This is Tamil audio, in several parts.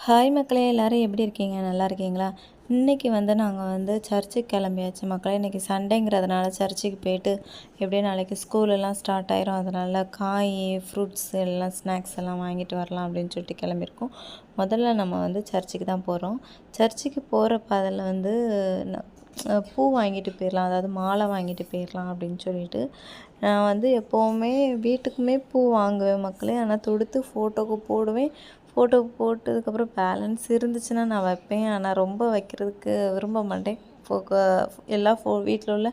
ஹாய் மக்களே, எல்லோரும் எப்படி இருக்கீங்க? நல்லா இருக்கீங்களா? இன்றைக்கி நாங்கள் சர்ச்சுக்கு கிளம்பியாச்சு மக்களே. இன்றைக்கி சண்டேங்கிறதுனால சர்ச்சுக்கு போயிட்டு எப்படியும் நாளைக்கு ஸ்கூலெல்லாம் ஸ்டார்ட் ஆயிரும். அதனால் காய், ஃப்ரூட்ஸ் எல்லாம் ஸ்நாக்ஸ் எல்லாம் வாங்கிட்டு வரலாம் அப்படின்னு சொல்லிட்டு கிளம்பியிருக்கோம். முதல்ல நம்ம சர்ச்சுக்கு தான் போகிறோம். சர்ச்சுக்கு போகிறப்ப அதில் பூ வாங்கிட்டு போயிடலாம், அதாவது மாலை வாங்கிட்டு போயிடலாம் அப்படின்னு சொல்லிட்டு நான் எப்போவுமே வீட்டுக்குமே பூ வாங்குவேன் மக்களே. ஆனால் தொடுத்து ஃபோட்டோக்கு போடுவேன். ஃபோட்டோ போட்டதுக்கப்புறம் பேலன்ஸ் இருந்துச்சுன்னா நான் வைப்பேன். ஆனால் ரொம்ப வைக்கிறதுக்கு விரும்ப மாட்டேன். வீட்டில் உள்ள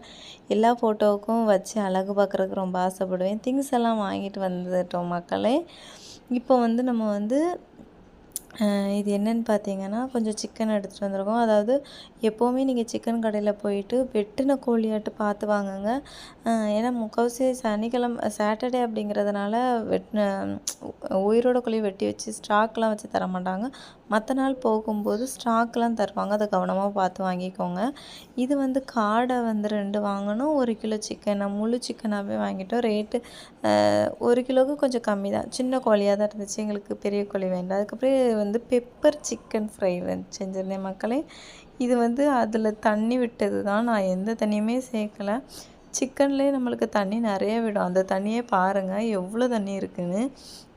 எல்லா ஃபோட்டோவுக்கும் வச்சு அழகு பார்க்குறதுக்கு ரொம்ப ஆசைப்படுவேன். திங்ஸ் எல்லாம் வாங்கிட்டு வந்துட்டோம் மக்களே. இப்போ நம்ம இது என்னென்னு பார்த்தீங்கன்னா, கொஞ்சம் சிக்கன் எடுத்துகிட்டு வந்திருக்கோம். அதாவது எப்போவுமே நீங்கள் சிக்கன் கடையில் போயிட்டு வெட்டின கோழியாட்டு பார்த்து வாங்குங்க. ஏன்னா முக்கால்வாசி சாட்டர்டே அப்படிங்கிறதுனால உயிரோட கோழி வெட்டி வச்சு ஸ்டாக்லாம் வச்சு தர மாட்டாங்க. மற்ற நாள் போகும்போது ஸ்டாக்லாம் தருவாங்க. அதை கவனமாக பார்த்து வாங்கிக்கோங்க. இது காடை 2 வாங்கணும். 1 கிலோ சிக்கன் முழு சிக்கனாகவே வாங்கிட்டோம். ரேட்டு 1 கிலோவுக்கு கொஞ்சம் கம்மி தான். சின்ன கோழியாக தான் இருந்துச்சு, எங்களுக்கு பெரிய கோழி வேண்டாம். அதுக்கப்புறம் பெப்பர் சிக்கன் ஃப்ரை செஞ்சுருந்தேன் மக்களே. இது அதில் தண்ணி விட்டது தான், நான் எந்த தண்ணியுமே சேர்க்கலை. சிக்கன்லேயே நம்மளுக்கு தண்ணி நிறைய விடும். அந்த தண்ணியே பாருங்கள் எவ்வளோ தண்ணி இருக்குதுன்னு.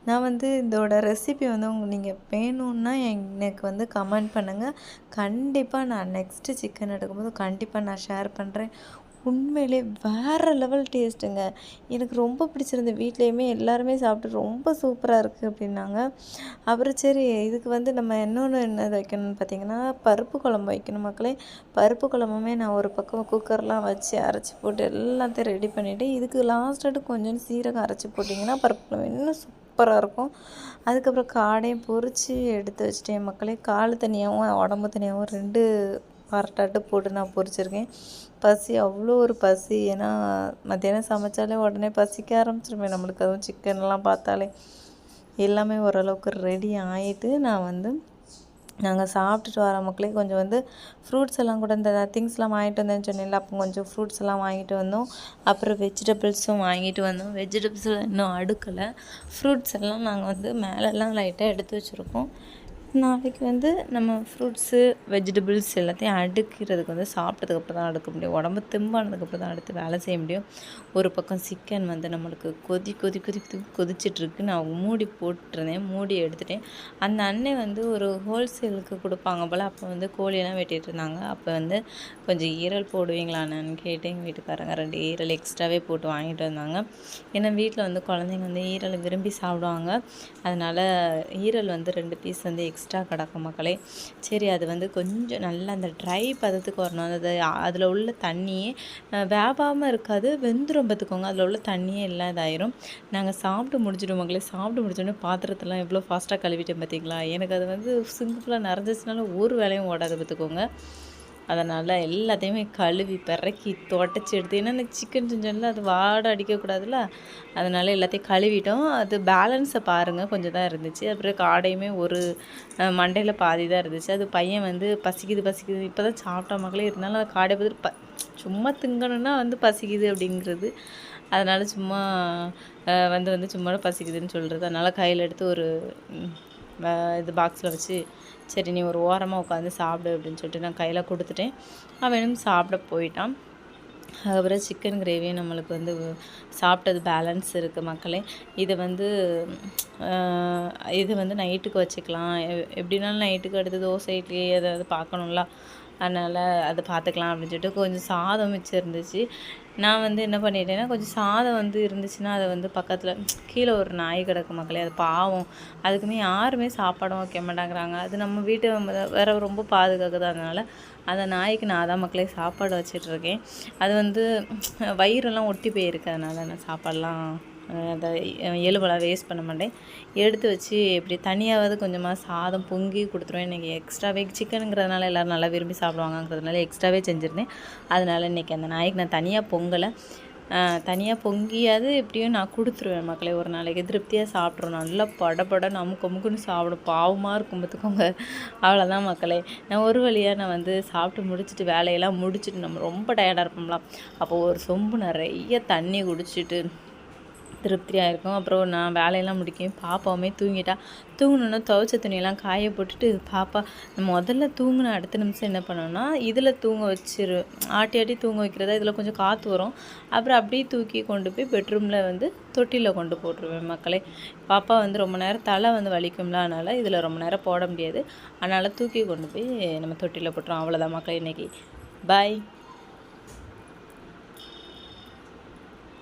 நான் இதோட ரெசிபி நீங்கள் வேணும்னா எனக்கு கமெண்ட் பண்ணுங்கள். கண்டிப்பாக நான் நெக்ஸ்ட்டு சிக்கன் எடுக்கும்போது கண்டிப்பாக நான் ஷேர் பண்ணுறேன். உண்மையிலே வேறு லெவல் டேஸ்ட்டுங்க. எனக்கு ரொம்ப பிடிச்சிருந்து. வீட்லேயுமே எல்லாருமே சாப்பிட்டு ரொம்ப சூப்பராக இருக்குது அப்படின்னாங்க. அப்புறம் சரி, இதுக்கு நம்ம என்ன வைக்கணும்னு பார்த்தீங்கன்னா, பருப்பு குழம்பு வைக்கணும் மக்களே. பருப்பு குழம்புமே நான் ஒரு பக்கம் குக்கர்லாம் வச்சு அரைச்சி போட்டு எல்லாத்தையும் ரெடி பண்ணிவிட்டு, இதுக்கு லாஸ்ட்டாட்டு கொஞ்சம் சீரகம் அரைச்சி போட்டிங்கன்னா பருப்பு குழம்பு இன்னும் சூப்பராக இருக்கும். அதுக்கப்புறம் காடையும் பொரித்து எடுத்து வச்சுட்டேன் மக்களே. கால் தனியாகவும் உடம்பு தனியாகவும் 2 பரட்டாட்டு போட்டு நான் பொரிச்சிருக்கேன். பசி அவ்வளோ ஒரு பசி. ஏன்னா மத்தியானம் சமைச்சாலே உடனே பசிக்க ஆரம்பிச்சிருவேன் நம்மளுக்கு. அதுவும் சிக்கன்லாம் பார்த்தாலே. எல்லாமே ஓரளவுக்கு ரெடி ஆகிட்டு நாங்கள் சாப்பிட்டுட்டு வர மக்களே. கொஞ்சம் ஃப்ரூட்ஸ் எல்லாம் கூட இந்த திங்ஸ்லாம் வாங்கிட்டு வந்தேன்னு சொன்னேன்ல, அப்போ கொஞ்சம் ஃப்ரூட்ஸ் எல்லாம் வாங்கிட்டு வந்தோம். அப்புறம் வெஜிடபிள்ஸும் வாங்கிட்டு வந்தோம். வெஜிடபிள்ஸில் இன்னும் அடுக்கலை. ஃப்ரூட்ஸ் எல்லாம் நாங்கள் மேலெல்லாம் லைட்டாக எடுத்து வச்சுருக்கோம். நாளைக்கு நம்ம ஃப்ரூட்ஸு, வெஜிடபிள்ஸ் எல்லாத்தையும் அடுக்கிறதுக்கு சாப்பிட்டதுக்கப்புறம் தான் அடுக்க முடியும். உடம்பு தெம்பானதுக்கப்புறம் தான் அடுத்து வேலை செய்ய முடியும். ஒரு பக்கம் சிக்கன் நம்மளுக்கு கொதிச்சிட்ருக்கு. நான் மூடி போட்டிருந்தேன். மூடி எடுத்துட்டேன். அந்த அண்ணன் ஒரு ஹோல்சேலுக்கு கொடுப்பாங்க போல். அப்போ கோழியெல்லாம் வெட்டிகிட்டு இருந்தாங்க. அப்போ கொஞ்சம் ஈரல் போடுவீங்களான்னு கேட்டு எங்கள் வீட்டுக்காரங்க 2 ஈரல் எக்ஸ்ட்ராவே போட்டு வாங்கிட்டு வந்தாங்க. ஏன்னா வீட்டில் குழந்தைங்க ஈரல் விரும்பி சாப்பிடுவாங்க. அதனால் ஈரல் 2 பீஸ் எக்ஸ்ட்ரா கிடக்கும் மக்களே. சரி, அது கொஞ்சம் நல்லா அந்த ட்ரை பதத்துக்கு வரணும். அதில் உள்ள தண்ணியே வேகாமல் இருக்காது, வெந்துடும் பார்த்துக்கோங்க. அதில் உள்ள தண்ணியே எல்லாம் இதாயிரும். நாங்கள் சாப்பிட்டு முடிச்சிடுவோம் மக்களே. சாப்பிட்டு முடிச்சோடனே பாத்திரத்தெல்லாம் எவ்வளோ ஃபாஸ்ட்டாக கழுவிட்டேன் பார்த்தீங்களா. எனக்கு அது சிங்கிளாக நிறைஞ்சிச்சுனால ஒரு வேலையும் ஓடாது பார்த்துக்கோங்க. அதனால் எல்லாத்தையுமே கழுவி பிறக்கி தொடச்சி எடுத்து, ஏன்னா எனக்கு சிக்கன் செஞ்சோம்ல அது வாடை அடிக்கக்கூடாதுல்ல, அதனால் எல்லாத்தையும் கழுவிட்டோம். அது பேலன்ஸை பாருங்கள், கொஞ்சம் தான் இருந்துச்சு. அப்புறம் காடையுமே ஒரு மண்டையில் பாதி தான் இருந்துச்சு. அது பையன் பசிக்குது இப்போ தான் சாப்பிட்டா மக்களே. இருந்தாலும் அது காடை பார்த்துட்டு சும்மா திங்கணுன்னா பசிக்குது அப்படிங்கிறது. அதனால் சும்மா சும்மா பசிக்குதுன்னு சொல்கிறது. அதனால் கையில் எடுத்து ஒரு இது பாக்ஸில் வச்சு, சரி நீ ஒரு ஓரமாக உட்காந்து சாப்பிடு அப்படின்னு சொல்லிட்டு நான் கையில் கொடுத்துட்டேன். அவனும் சாப்பிட போயிட்டான். அதுக்கப்புறம் சிக்கன் கிரேவி நம்மளுக்கு சாப்பிட்டது பேலன்ஸ் இருக்குது மக்களே. இது நைட்டுக்கு வச்சுக்கலாம். எப்படின்னாலும் நைட்டுக்கு அடுத்து தோசை, இட்லி ஏதாவது பார்க்கணும்ல, அதனால் அதை பார்த்துக்கலாம் அப்படின்னு சொல்லிட்டு கொஞ்சம் சாதம் மிச்சம் இருந்துச்சு. நான் என்ன பண்ணிட்டேன்னா, கொஞ்சம் சாதம் இருந்துச்சுன்னா அதை பக்கத்தில் கீழே ஒரு நாய் கிடக்கு மக்களே. அது பாவம். அதுக்குமே யாருமே சாப்பாடும் வைக்க மாட்டேங்கிறாங்க. அது நம்ம வீட்டை வேற ரொம்ப பாதுகாக்குது. அதனால் அந்த நாய்க்கு நான் தான் மக்களே சாப்பாடு வச்சிட்ருக்கேன். அது வயிறெல்லாம் ஒட்டி போயிருக்கு. அதனால் நான் சாப்பாடெலாம் அதை எலும்பெல்லாம் வேஸ்ட் பண்ண மாட்டேன். எடுத்து வச்சு இப்படி தனியாவது கொஞ்சமாக சாதம் பொங்கி கொடுத்துருவேன். இன்றைக்கி எக்ஸ்ட்ராவே சிக்கனுங்கிறதுனால எல்லோரும் நல்லா விரும்பி சாப்பிடுவாங்கங்கிறதுனால எக்ஸ்ட்ராவே செஞ்சுருந்தேன். அதனால் இன்றைக்கி அந்த நாய்க்கு நான் தனியாக பொங்கலை. தனியாக பொங்கியாவது எப்படியும் நான் கொடுத்துருவேன் மக்களே. ஒரு நாளைக்கு திருப்தியாக சாப்பிட்ருவோம். நல்லா படப்பட அமுக்குன்னு சாப்பிடும். பாவமாக இருக்கும் பார்த்துக்கோங்க. அவ்வளோதான் மக்களே. நான் ஒரு வழியாக நான் சாப்பிட்டு முடிச்சுட்டு வேலையெல்லாம் முடிச்சுட்டு நம்ம ரொம்ப டயர்டாக இருப்போம்லாம், அப்போது ஒரு சொம்பு நிறைய தண்ணி குடிச்சிட்டு திருப்தியாக இருக்கும். அப்புறம் நான் வேலையெல்லாம் முடிக்கவும் பாப்பாவுமே தூங்கிட்டா. தூங்கினோன்னா துவைச்ச துணியெல்லாம் காய போட்டுட்டு பாப்பா முதல்ல தூங்கின அடுத்த நிமிஷம் என்ன பண்ணோன்னா இதில் தூங்க ஆட்டி ஆட்டி தூங்க வைக்கிறதா இதில் கொஞ்சம் காற்று வரும். அப்புறம் அப்படியே தூக்கி கொண்டு போய் பெட்ரூமில் வந்து தொட்டிலில் கொண்டு போட்டுருவேன் மக்களே. பாப்பா வந்து ரொம்ப நேரம் தலை வந்து வலிக்கும்ல, அதனால் இதில் ரொம்ப நேரம் போட முடியாது. அதனால் தூக்கி கொண்டு போய் நம்ம தொட்டிலில் போட்டுருவோம். அவ்வளோதான் மக்களே இன்றைக்கி. பாய்.